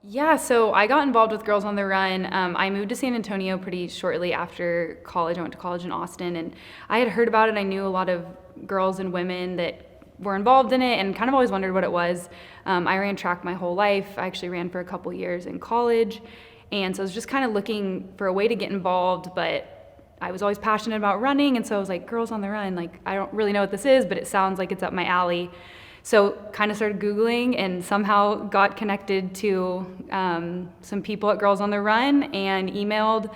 Yeah, so I got involved with Girls on the Run. I moved to San Antonio pretty shortly after college. I went to college in Austin, and I had heard about it. I knew a lot of girls and women that were involved in it and kind of always wondered what it was. I ran track my whole life. I actually ran for a couple years in college. And so I was just kind of looking for a way to get involved, but I was always passionate about running. And so I was like, Girls on the Run, like, I don't really know what this is, but it sounds like it's up my alley. So kind of started Googling and somehow got connected to some people at Girls on the Run and emailed.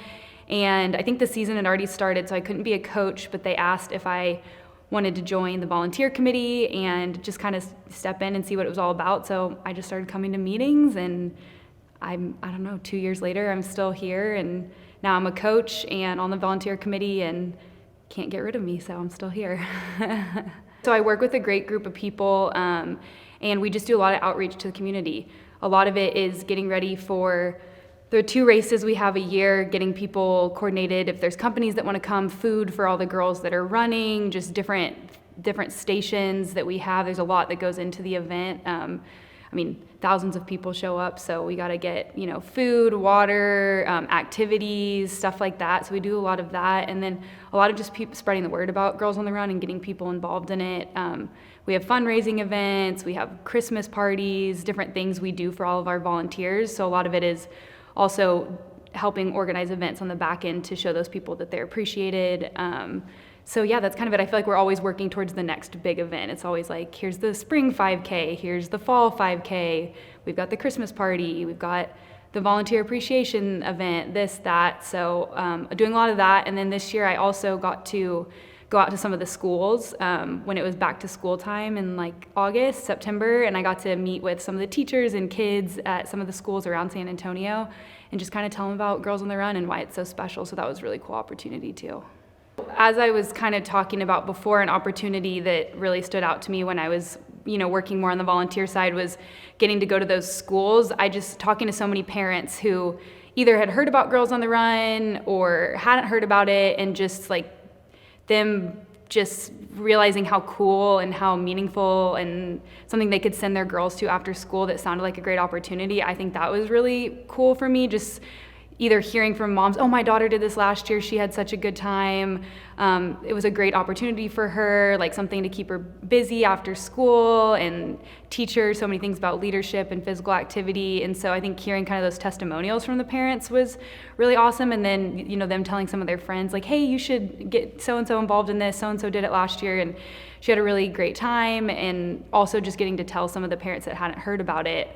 And I think the season had already started, so I couldn't be a coach, but they asked if I wanted to join the volunteer committee and just kind of step in and see what it was all about. So I just started coming to meetings, and I don't know, 2 years later, I'm still here, and now I'm a coach and on the volunteer committee, and can't get rid of me, so I'm still here. So I work with a great group of people, and we just do a lot of outreach to the community. A lot of it is getting ready for the 2 races we have a year, getting people coordinated. If there's companies that want to come, food for all the girls that are running, just different stations that we have. There's a lot that goes into the event. Thousands of people show up, so we got to get, food, water, activities, stuff like that. So we do a lot of that, and then a lot of just spreading the word about Girls on the Run and getting people involved in it. We have fundraising events, we have Christmas parties, different things we do for all of our volunteers. So a lot of it is also helping organize events on the back end to show those people that they're appreciated. So yeah, that's kind of it. I feel like we're always working towards the next big event. It's always like, here's the spring 5K, here's the fall 5K, we've got the Christmas party, we've got the volunteer appreciation event, this, that. So doing a lot of that. And then this year I also got to go out to some of the schools when it was back to school time in like August, September, and I got to meet with some of the teachers and kids at some of the schools around San Antonio and just kind of tell them about Girls on the Run and why it's so special. So that was a really cool opportunity too. As I was kind of talking about before, an opportunity that really stood out to me when I was, working more on the volunteer side was getting to go to those schools. I just talking to so many parents who either had heard about Girls on the Run or hadn't heard about it, and just like them just realizing how cool and how meaningful and something they could send their girls to after school that sounded like a great opportunity. I think that was really cool for me, just either hearing from moms, oh, my daughter did this last year, she had such a good time. It was a great opportunity for her, like something to keep her busy after school, and teach her so many things about leadership and physical activity. And so I think hearing kind of those testimonials from the parents was really awesome. And then, them telling some of their friends, like, hey, you should get so-and-so involved in this, so-and-so did it last year, and she had a really great time. And also just getting to tell some of the parents that hadn't heard about it,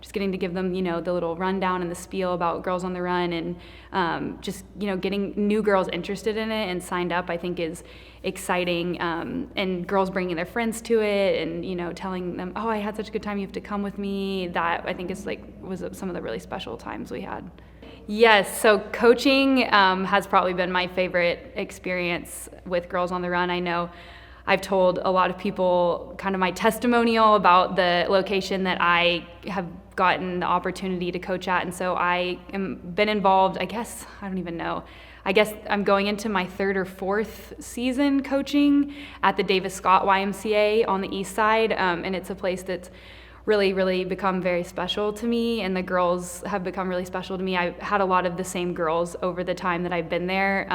just getting to give them, the little rundown and the spiel about Girls on the Run, and just, getting new girls interested in it and signed up, I think is exciting. And girls bringing their friends to it and, telling them, oh, I had such a good time, you have to come with me. That I think was some of the really special times we had. Yes, so coaching has probably been my favorite experience with Girls on the Run. I know I've told a lot of people kind of my testimonial about the location that I have gotten the opportunity to coach at. And so I am been involved, I guess I'm going into my 3rd or 4th season coaching at the Davis Scott YMCA on the east side. And it's a place that's really, really become very special to me, and the girls have become really special to me. I've had a lot of the same girls over the time that I've been there.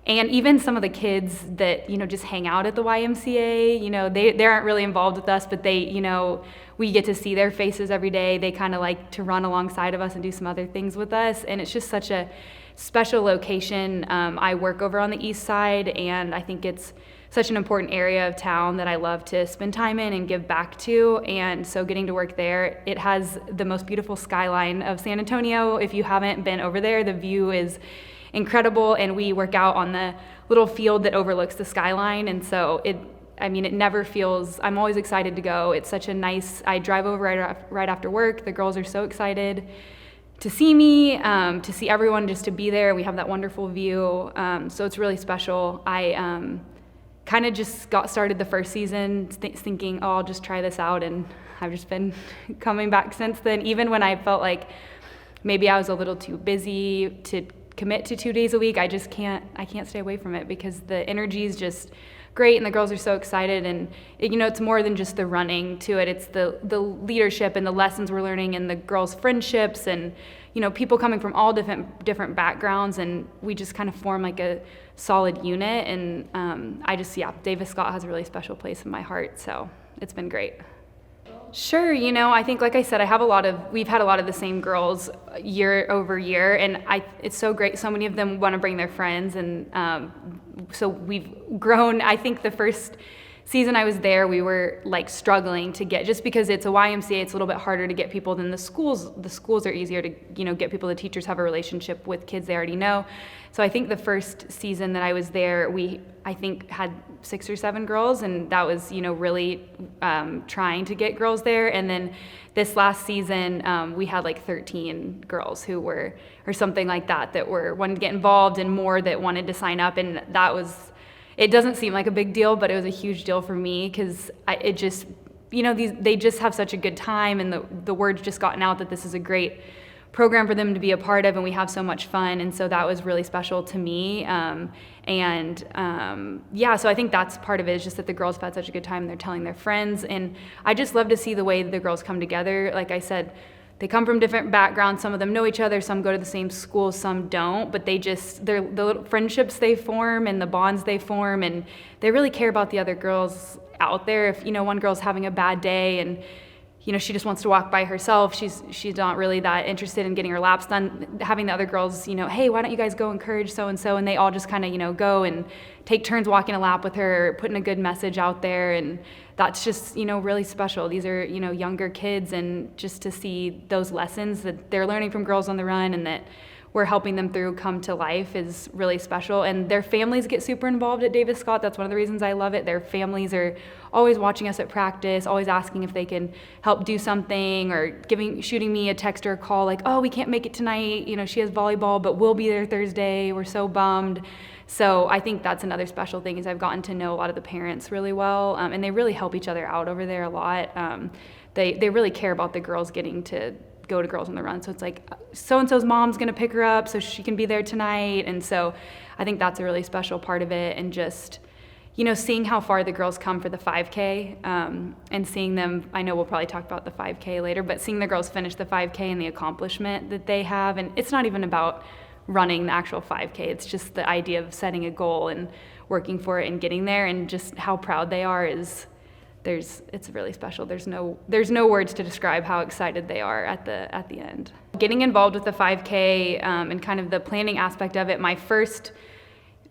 And even some of the kids that, just hang out at the YMCA, they aren't really involved with us, but they, we get to see their faces every day. They kind of like to run alongside of us and do some other things with us. And it's just such a special location. I work over on the east side, and I think it's such an important area of town that I love to spend time in and give back to. And so getting to work there, it has the most beautiful skyline of San Antonio. If you haven't been over there, the view is incredible, and we work out on the little field that overlooks the skyline. And so it never feels, I'm always excited to go. It's such a nice, I drive over right after work. The girls are so excited to see me, to see everyone, just to be there. We have that wonderful view. So it's really special. I kind of just got started the first season thinking, oh, I'll just try this out. And I've just been coming back since then, even when I felt like maybe I was a little too busy to commit to 2 days a week. I can't stay away from it because the energy is just great, and the girls are so excited. And it's more than just the running to it. It's the leadership and the lessons we're learning, and the girls' friendships, and people coming from all different backgrounds, and we just kind of form like a solid unit. And Davis Scott has a really special place in my heart, so it's been great. Sure, I think, like I said, we've had a lot of the same girls year over year, and it's so great. So many of them want to bring their friends, and so we've grown. I think the first season I was there, we were like struggling to get, just because it's a YMCA, it's a little bit harder to get people than the schools. The schools are easier to, get people. The teachers have a relationship with kids they already know. So I think the first season that I was there, I think had 6 or 7 girls, and that was, really trying to get girls there. And then this last season, we had like 13 girls or something like that wanted to get involved, and more that wanted to sign up. And it doesn't seem like a big deal, but it was a huge deal for me, because they just have such a good time, and the word's just gotten out that this is a great program for them to be a part of, and we have so much fun. And so that was really special to me. So I think that's part of it, is just that the girls have had such a good time, and they're telling their friends. And I just love to see the way the girls come together. Like I said, they come from different backgrounds. Some of them know each other, some go to the the school, some don't, but the little friendships they form and the bonds they form, and they really care about the other girls out there. If, one girl's having a bad day and, she just wants to walk by herself, she's not really that interested in getting her laps done, having the other girls, hey, why don't you guys go encourage so-and-so, and they all just kind of, go and take turns walking a lap with her, putting a good message out there. And that's just, really special. These are, younger kids, and just to see those lessons that they're learning from Girls on the Run, and that we're helping them through come to life, is really special. And their families get super involved at Davis Scott. That's one of the reasons I love it. Their families are always watching us at practice, always asking if they can help do something, or shooting me a text or a call like, oh, we can't make it tonight. She has volleyball, but we'll be there Thursday. We're so bummed. So I think that's another special thing, is I've gotten to know a lot of the parents really well, and they really help each other out over there a lot. They really care about the girls getting to go to Girls on the Run. So it's like, so-and-so's mom's gonna pick her up so she can be there tonight. And so I think that's a really special part of it. And just, seeing how far the girls come for the 5K, and seeing them, I know we'll probably talk about the 5K later, but seeing the girls finish the 5K and the accomplishment that they have. And it's not even about running the actual 5K. It's just the idea of setting a goal and working for it and getting there, and just how proud they are it's really special. There's no words to describe how excited they are at the end. Getting involved with the 5K, and kind of the planning aspect of it, my first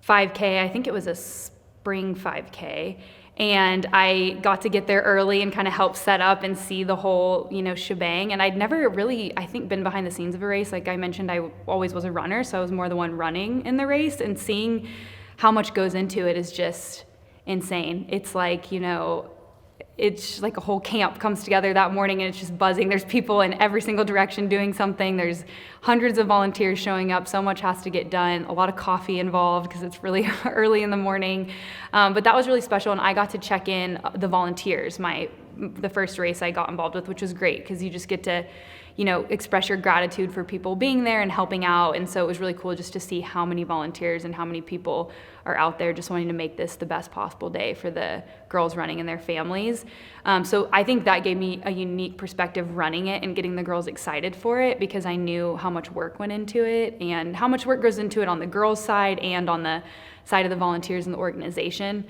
5K, I think it was a spring 5K, and I got to get there early and kind of help set up and see the whole, shebang. And I'd never really, I think, been behind the scenes of a race. Like I mentioned, I always was a runner, so I was more the one running in the race, and seeing how much goes into it is just insane. It's like, it's like a whole camp comes together that morning, and it's just buzzing. There's people in every single direction doing something. There's hundreds of volunteers showing up. So much has to get done. A lot of coffee involved, because it's really early in the morning. But that was really special, and I got to check in the volunteers, the first race I got involved with, which was great, because you just get to, express your gratitude for people being there and helping out. And so it was really cool just to see how many volunteers and how many people are out there just wanting to make this the best possible day for the girls running and their families. So I think that gave me a unique perspective running it and getting the girls excited for it, because I knew how much work went into it, and how much work goes into it on the girls' side and on the side of the volunteers and the organization.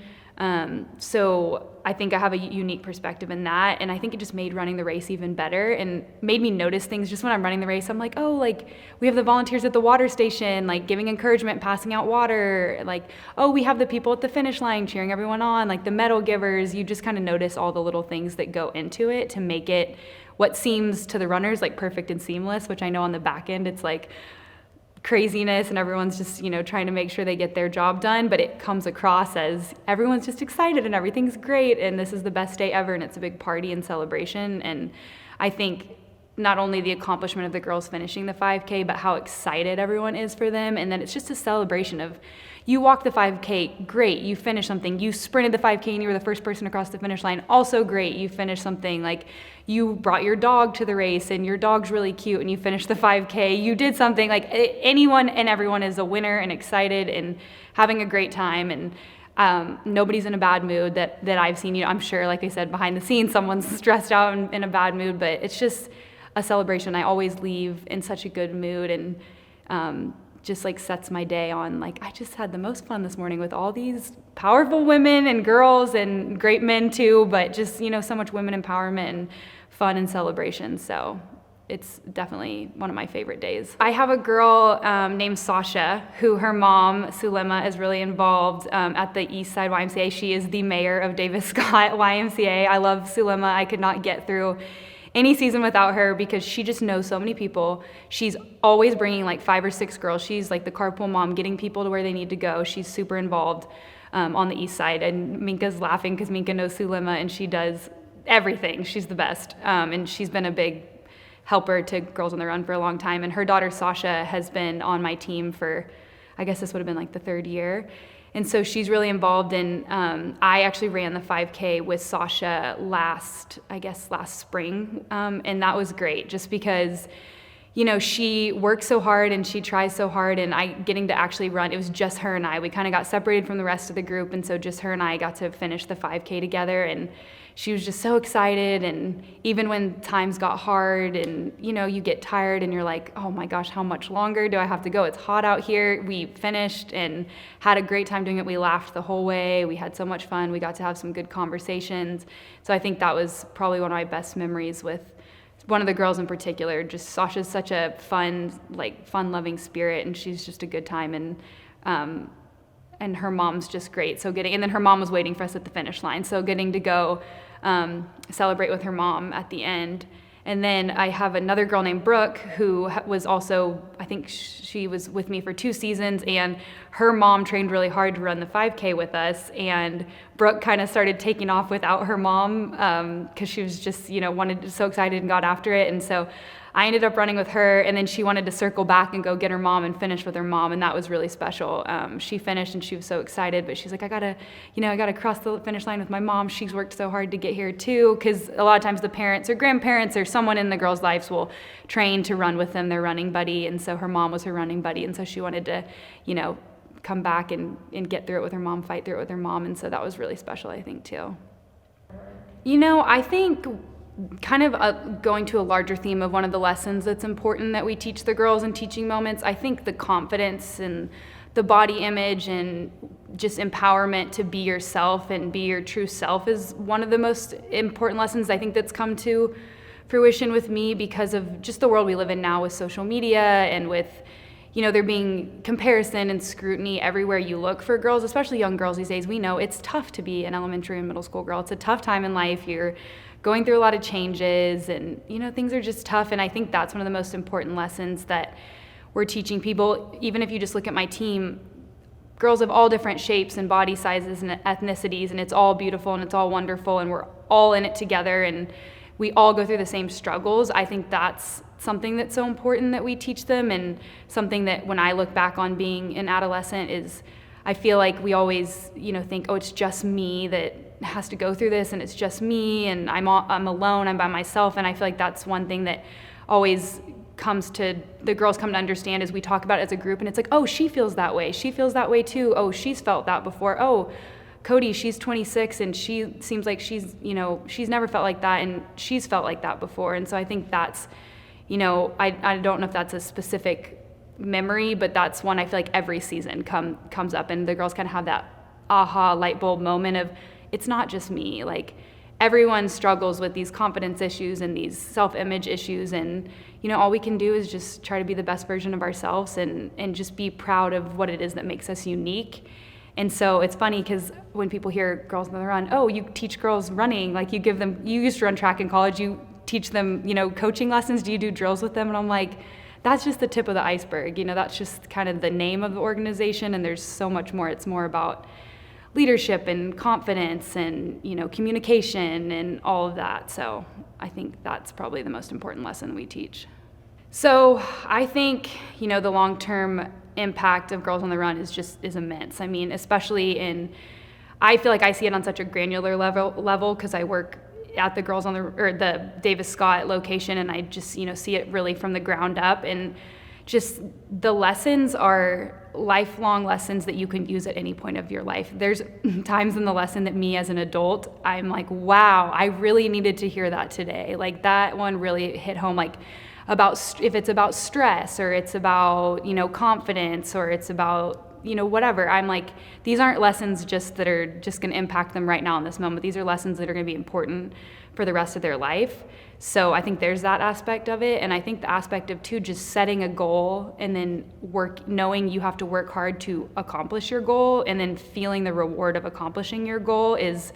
So I think I have a unique perspective in that, and I think it just made running the race even better, and made me notice things. Just when I'm running the race, I'm like, oh, like we have the volunteers at the water station, like giving encouragement, passing out water, like, oh, we have the people at the finish line cheering everyone on, like the medal givers. You just kind of notice all the little things that go into it to make it what seems to the runners like perfect and seamless, which I know on the back end it's like craziness, and everyone's just, trying to make sure they get their job done, but it comes across as everyone's just excited and everything's great, and this is the best day ever, and it's a big party and celebration. And I think not only the accomplishment of the girls finishing the 5K, but how excited everyone is for them. And then it's just a celebration of, you walked the 5K, great, you finished something. You sprinted the 5K and you were the first person across the finish line, also great, you finished something. Like, you brought your dog to the race and your dog's really cute and you finished the 5K, you did something. Like, anyone and everyone is a winner and excited and having a great time. And Nobody's in a bad mood that I've seen. I'm sure, like I said, behind the scenes, someone's stressed out and in a bad mood, but it's just a celebration. I always leave in such a good mood, and just like sets my day on, like, I just had the most fun this morning with all these powerful women and girls and great men too, but just, so much women empowerment and fun and celebration. So it's definitely one of my favorite days. I have a girl named Sasha, who her mom, Sulema, is really involved at the East Side YMCA. She is the mayor of Davis Scott YMCA. I love Sulema. I could not get through any season without her because she just knows so many people. She's always bringing like 5 or 6 girls. She's like the carpool mom, getting people to where they need to go. She's super involved on the East Side. And Minka's laughing because Minka knows Sulema and she does everything. She's the best. And she's been a big helper to Girls on the Run for a long time. And her daughter Sasha has been on my team for, I guess this would have been like the 3rd year. And so she's really involved in, I actually ran the 5K with Sasha last spring. And that was great just because, she works so hard and she tries so hard, and getting to actually run, it was just her and I. We kind of got separated from the rest of the group. And so just her and I got to finish the 5K together, and she was just so excited. And even when times got hard and, you get tired and you're like, oh my gosh, how much longer do I have to go? It's hot out here. We finished and had a great time doing it. We laughed the whole way. We had so much fun. We got to have some good conversations. So I think that was probably one of my best memories with one of the girls in particular. Just Sasha's such a fun-loving spirit, and she's just a good time. And her mom's just great. And then her mom was waiting for us at the finish line. So getting to go celebrate with her mom at the end. And then I have another girl named Brooke who was also, I think she was with me for 2 seasons, and her mom trained really hard to run the 5K with us. And Brooke kind of started taking off without her mom because she was just, so excited and got after it. And so I ended up running with her, and then she wanted to circle back and go get her mom and finish with her mom, and that was really special. She finished and she was so excited, but she's like, I gotta cross the finish line with my mom. She's worked so hard to get here too, because a lot of times the parents or grandparents or someone in the girls' lives will train to run with them, their running buddy, and so her mom was her running buddy, and so she wanted to, come back and get through it with her mom, fight through it with her mom, and so that was really special, I think, too. I think kind of going to a larger theme of one of the lessons that's important that we teach the girls in teaching moments, I think the confidence and the body image and just empowerment to be yourself and be your true self is one of the most important lessons I think that's come to fruition with me because of just the world we live in now with social media and with, there being comparison and scrutiny everywhere you look for girls, especially young girls these days. We know it's tough to be an elementary and middle school girl. It's a tough time in life. You're going through a lot of changes and, things are just tough. And I think that's one of the most important lessons that we're teaching people. Even if you just look at my team, girls of all different shapes and body sizes and ethnicities, and it's all beautiful and it's all wonderful and we're all in it together and we all go through the same struggles. I think that's something that's so important that we teach them, and something that when I look back on being an adolescent is I feel like we always, think, oh, it's just me that has to go through this, and it's just me, and I'm alone, I'm by myself. And I feel like that's one thing that always the girls come to understand as we talk about it as a group, and it's like, oh, she feels that way too. Oh, she's felt that before. Oh, Cody, she's 26 and she seems like she's never felt like that, and she's felt like that before. And so I think that's, I don't know if that's a specific memory, but that's one I feel like every season comes up, and the girls kind of have that aha light bulb moment of, it's not just me. Like, everyone struggles with these confidence issues and these self-image issues, and all we can do is just try to be the best version of ourselves and just be proud of what it is that makes us unique. And so it's funny because when people hear Girls on the Run, oh, you teach girls running, like you used to run track in college, you teach them, coaching lessons, do you do drills with them? And I'm like, that's just the tip of the iceberg. That's just kind of the name of the organization, and there's so much more. It's more about leadership and confidence and, communication and all of that. So I think that's probably the most important lesson we teach. So I think, the long-term impact of Girls on the Run is immense. I mean, especially I feel like I see it on such a granular level because I work at the the Davis Scott location, and I just, see it really from the ground up. And just the lessons are lifelong lessons that you can use at any point of your life. There's times in the lesson that me as an adult, I'm like, wow, I really needed to hear that today. Like that one really hit home, like if it's about stress or it's about, confidence or it's about, whatever. I'm like, these aren't lessons just that are just going to impact them right now in this moment. These are lessons that are going to be important for the rest of their life. So I think there's that aspect of it. And I think the aspect of too, just setting a goal and then knowing you have to work hard to accomplish your goal and then feeling the reward of accomplishing your goal is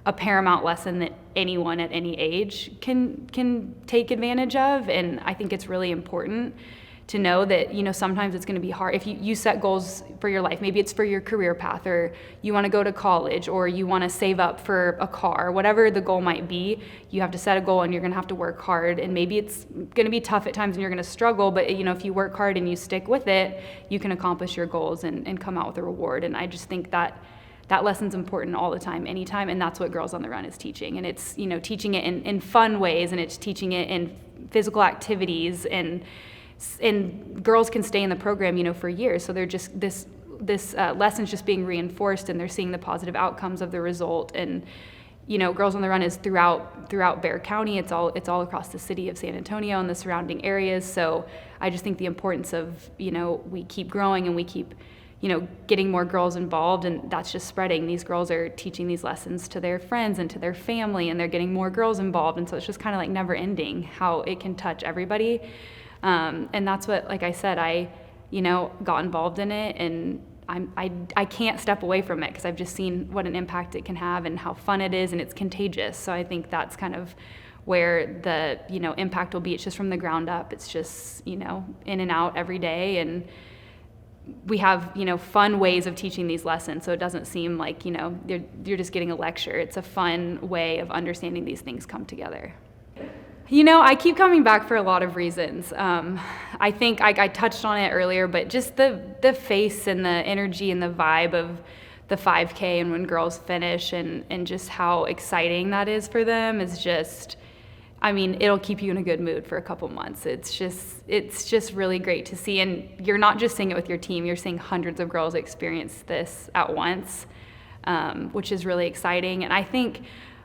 a paramount lesson that anyone at any age can take advantage of. And I think it's really important to know that, sometimes it's going to be hard. If you set goals for your life, maybe it's for your career path, or you want to go to college, or you want to save up for a car, whatever the goal might be, you have to set a goal and you're going to have to work hard. And maybe it's going to be tough at times and you're going to struggle, but if you work hard and you stick with it, you can accomplish your goals and come out with a reward. And I just think that lesson's important all the time, anytime, and that's what Girls on the Run is teaching. And it's, teaching it in fun ways, and it's teaching it in physical activities, and girls can stay in the program, for years. So they're just, this lesson's just being reinforced, and they're seeing the positive outcomes of the result. And, Girls on the Run is throughout Bexar County. It's all across the city of San Antonio and the surrounding areas. So I just think the importance of, we keep growing and we keep, getting more girls involved, and that's just spreading. These girls are teaching these lessons to their friends and to their family, and they're getting more girls involved. And so it's just kind of like never ending how it can touch everybody. And that's what, like I said, I got involved in it, and I can't step away from it because I've just seen what an impact it can have and how fun it is, and it's contagious. So I think that's kind of where the, impact will be. It's just from the ground up. It's just, in and out every day. And we have, fun ways of teaching these lessons. So it doesn't seem like, you're just getting a lecture. It's a fun way of understanding these things come together. I keep coming back for a lot of reasons. I think I touched on it earlier, but just the face and the energy and the vibe of the 5K and when girls finish and just how exciting that is for them is just, it'll keep you in a good mood for a couple months. It's just really great to see. And you're not just seeing it with your team, you're seeing hundreds of girls experience this at once, which is really exciting. And I think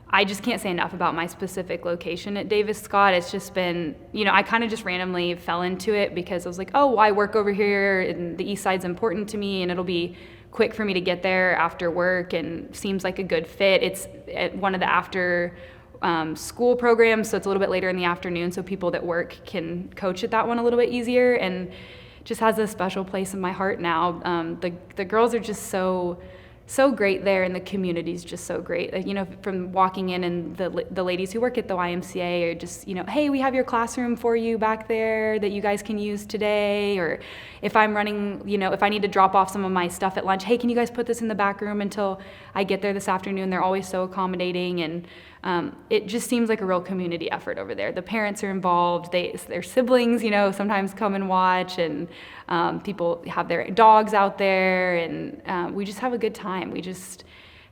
I just can't say enough about my specific location at Davis Scott. It's just been, I kind of just randomly fell into it because I was like, oh, I work over here and the east side's important to me and it'll be quick for me to get there after work and seems like a good fit. It's at one of the after school programs, so it's a little bit later in the afternoon, so people that work can coach at that one a little bit easier, and just has a special place in my heart now. The girls are just so great there, and the community's just so great. From walking in, and the ladies who work at the YMCA are just, hey, we have your classroom for you back there that you guys can use today. Or if I'm running, if I need to drop off some of my stuff at lunch, hey, can you guys put this in the back room until I get there this afternoon? They're always so accommodating, and it just seems like a real community effort over there. The parents are involved. Their siblings, sometimes come and watch, and people have their dogs out there, and we just have a good time. We just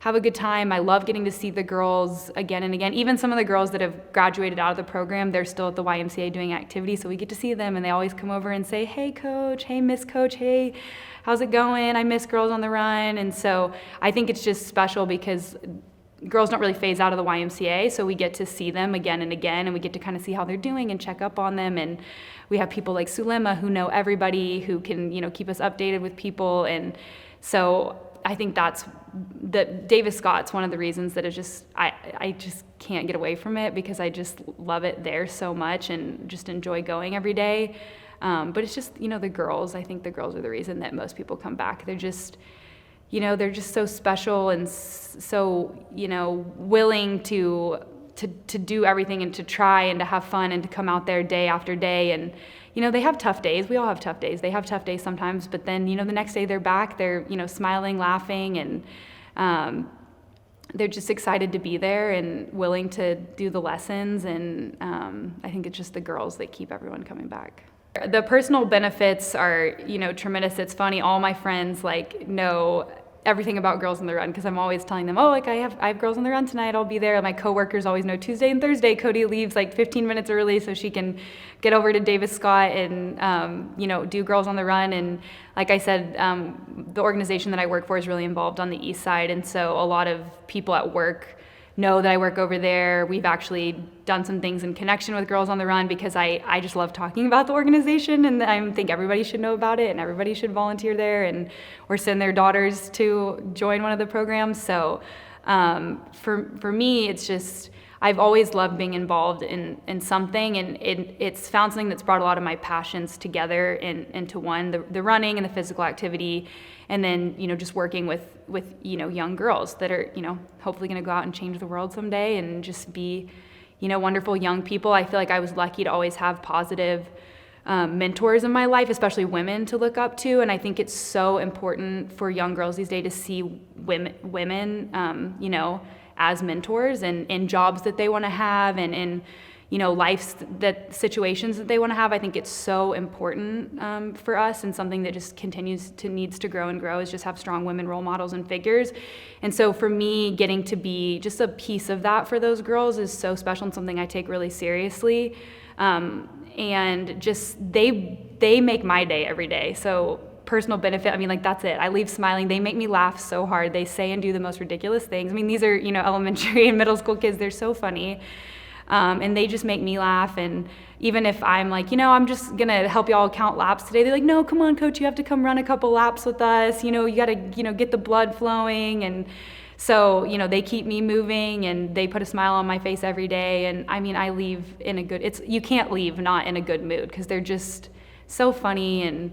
have a good time. I love getting to see the girls again and again. Even some of the girls that have graduated out of the program, they're still at the YMCA doing activities, so we get to see them, and they always come over and say, hey, Coach, hey, Miss Coach, hey, how's it going? I miss Girls on the Run. And so I think it's just special because girls don't really phase out of the YMCA, so we get to see them again and again, and we get to kind of see how they're doing and check up on them. And we have people like Sulema who know everybody, who can, keep us updated with people. And so I think that's Davis Scott's one of the reasons that is just, I just can't get away from it because I just love it there so much and just enjoy going every day. But it's just, the girls, I think the girls are the reason that most people come back. They're just, they're just so special and so, willing to do everything and to try and to have fun and to come out there day after day. And, they have tough days. We all have tough days. They have tough days sometimes, but then, the next day they're back, they're, smiling, laughing, and they're just excited to be there and willing to do the lessons. And I think it's just the girls that keep everyone coming back. The personal benefits are, tremendous. It's funny. All my friends know everything about Girls on the Run, because I'm always telling them, oh, like I have Girls on the Run tonight, I'll be there. My coworkers always know Tuesday and Thursday Cody leaves like 15 minutes early so she can get over to Davis Scott and do Girls on the Run. And like I said, the organization that I work for is really involved on the east side, and so a lot of people at work know that I work over there. We've actually done some things in connection with Girls on the Run because I just love talking about the organization, and I think everybody should know about it and everybody should volunteer there and or send their daughters to join one of the programs. So for me, it's just, I've always loved being involved in something, and it's found something that's brought a lot of my passions together into one, the running and the physical activity, and then just working with young girls that are hopefully going to go out and change the world someday and just be wonderful young people. I feel like I was lucky to always have positive mentors in my life, especially women to look up to, and I think it's so important for young girls these days to see women as mentors and in jobs that they want to have and in life situations that they want to have. I think it's so important for us, and something that just needs to grow and grow is just have strong women role models and figures. And so for me, getting to be just a piece of that for those girls is so special and something I take really seriously. And just they make my day every day. So personal benefit, that's it. I leave smiling. They make me laugh so hard. They say and do the most ridiculous things. These are elementary and middle school kids. They're so funny. And they just make me laugh. And even if I'm like, I'm just gonna help y'all count laps today, they're like, no, come on, coach, you have to come run a couple laps with us. You gotta, get the blood flowing. And so, they keep me moving and they put a smile on my face every day. And I leave in a good, you can't leave not in a good mood, because they're just so funny and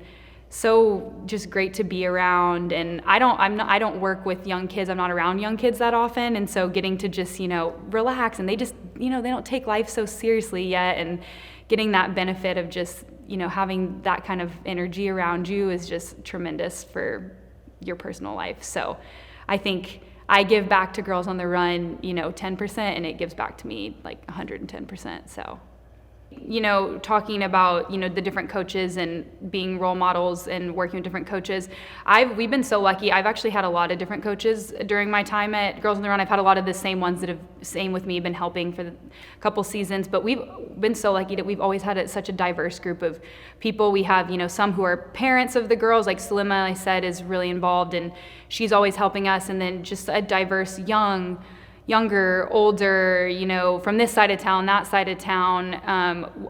so just great to be around. And I don't work with young kids. I'm not around young kids that often. And so getting to just, relax, and they just, they don't take life so seriously yet. And getting that benefit of just, having that kind of energy around you is just tremendous for your personal life. So I think I give back to Girls on the Run, 10%, and it gives back to me like 110%. So talking about, the different coaches and being role models and working with different coaches. We've been so lucky. I've actually had a lot of different coaches during my time at Girls on the Run. I've had a lot of the same ones that have, same with me, been helping for a couple seasons, but we've been so lucky that we've always had such a diverse group of people. We have, some who are parents of the girls, like Salima, I said, is really involved, and she's always helping us, and then just a diverse younger, older, from this side of town, that side of town,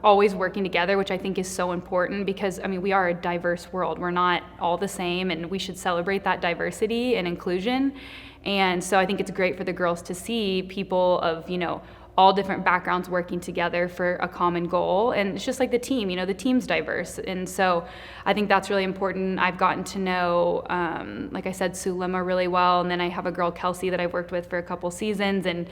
always working together, which I think is so important because, we are a diverse world. We're not all the same, and we should celebrate that diversity and inclusion. And so I think it's great for the girls to see people of, all different backgrounds working together for a common goal. And it's just like the team, the team's diverse. And so I think that's really important. I've gotten to know, like I said, Sulema really well. And then I have a girl, Kelsey, that I've worked with for a couple seasons. And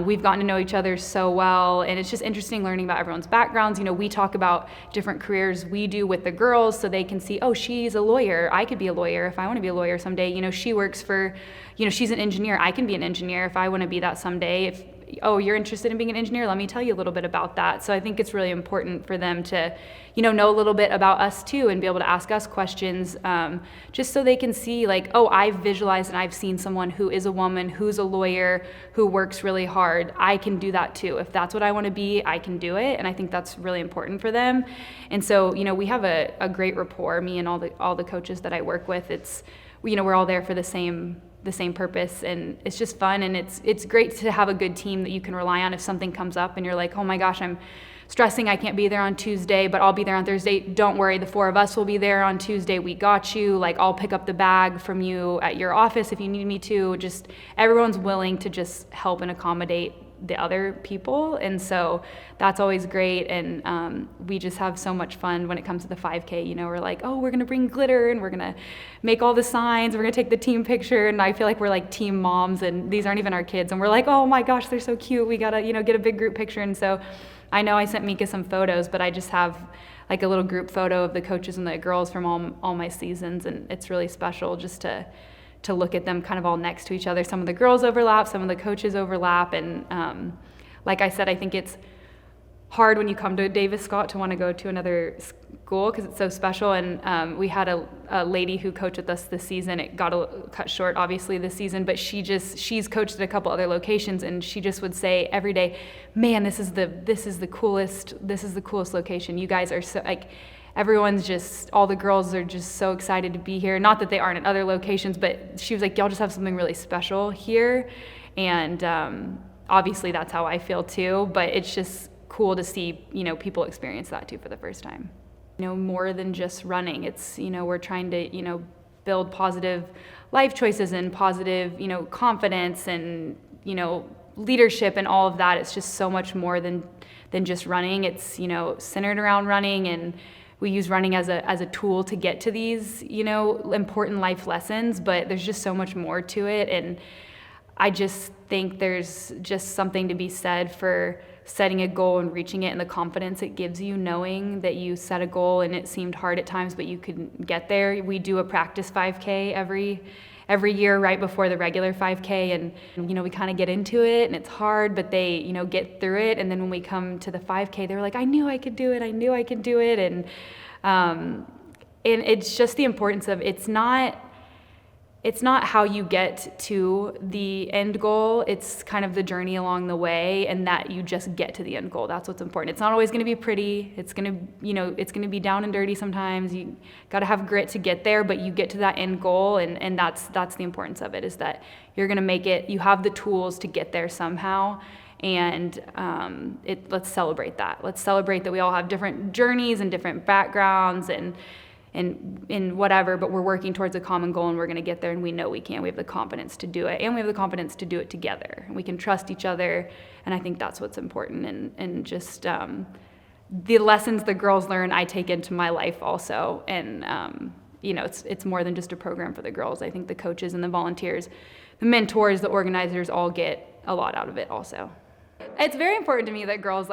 we've gotten to know each other so well. And it's just interesting learning about everyone's backgrounds. We talk about different careers we do with the girls so they can see, oh, she's a lawyer. I could be a lawyer if I want to be a lawyer someday. She works for, she's an engineer. I can be an engineer if I want to be that someday. Oh, you're interested in being an engineer? Let me tell you a little bit about that. So I think it's really important for them to, know a little bit about us too and be able to ask us questions, just so they can see like, oh, I've visualized and I've seen someone who is a woman, who's a lawyer, who works really hard. I can do that too. If that's what I want to be, I can do it. And I think that's really important for them. And so, we have a great rapport, me and all the coaches that I work with. It's, we're all there for the same purpose, and it's just fun, and it's great to have a good team that you can rely on if something comes up and you're like, oh my gosh, I'm stressing, I can't be there on Tuesday, but I'll be there on Thursday. Don't worry, the four of us will be there on Tuesday. We got you. Like, I'll pick up the bag from you at your office if you need me to. Just everyone's willing to just help and accommodate the other people, and so that's always great. And we just have so much fun when it comes to the 5K. We're like, oh, we're gonna bring glitter and we're gonna make all the signs, we're gonna take the team picture, and I feel like we're like team moms, and these aren't even our kids, and we're like, oh my gosh, they're so cute, we gotta get a big group picture. And so I know I sent Mika some photos, but I just have like a little group photo of the coaches and the girls from all my seasons, and it's really special just to look at them kind of all next to each other. Some of the girls overlap, some of the coaches overlap, and like I said, I think it's hard when you come to Davis Scott to want to go to another school because it's so special. And we had a lady who coached with us this season. It got cut short, obviously, this season, but she's coached at a couple other locations, and she just would say every day, "Man, this is the coolest location. You guys are so like." Everyone's just, all the girls are just so excited to be here. Not that they aren't at other locations, but she was like, y'all just have something really special here. And obviously that's how I feel too, but it's just cool to see, people experience that too for the first time. More than just running. It's, we're trying to, build positive life choices and positive, confidence and, leadership and all of that. It's just so much more than just running. It's, centered around running, and we use running as a tool to get to these, important life lessons, but there's just so much more to it. And I just think there's just something to be said for setting a goal and reaching it, and the confidence it gives you knowing that you set a goal and it seemed hard at times, but you could get there. We do a practice 5K every year right before the regular 5K, and we kind of get into it and it's hard, but they get through it. And then when we come to the 5K, they're like, I knew I could do it. And it's just the importance of it's not how you get to the end goal. It's kind of the journey along the way, and that you just get to the end goal. That's what's important. It's not always going to be pretty. It's going to be down and dirty sometimes. You got to have grit to get there, but you get to that end goal, and that's the importance of it, is that you're going to make it. You have the tools to get there somehow, and let's celebrate that. Let's celebrate that we all have different journeys and different backgrounds and whatever, but we're working towards a common goal, and we're going to get there, and we know we can. We have the confidence to do it, and we have the confidence to do it together, and we can trust each other, and I think that's what's important. And just the lessons the girls learn, I take into my life also, and it's more than just a program for the girls. I think the coaches and the volunteers, the mentors, the organizers all get a lot out of it also. It's very important to me that girls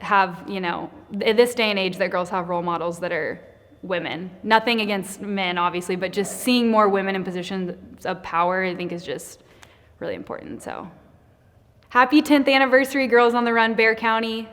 have, in this day and age, that girls have role models that are women. Nothing against men, obviously, but just seeing more women in positions of power, I think, is just really important. So happy 10th anniversary, Girls on the Run, Bexar County.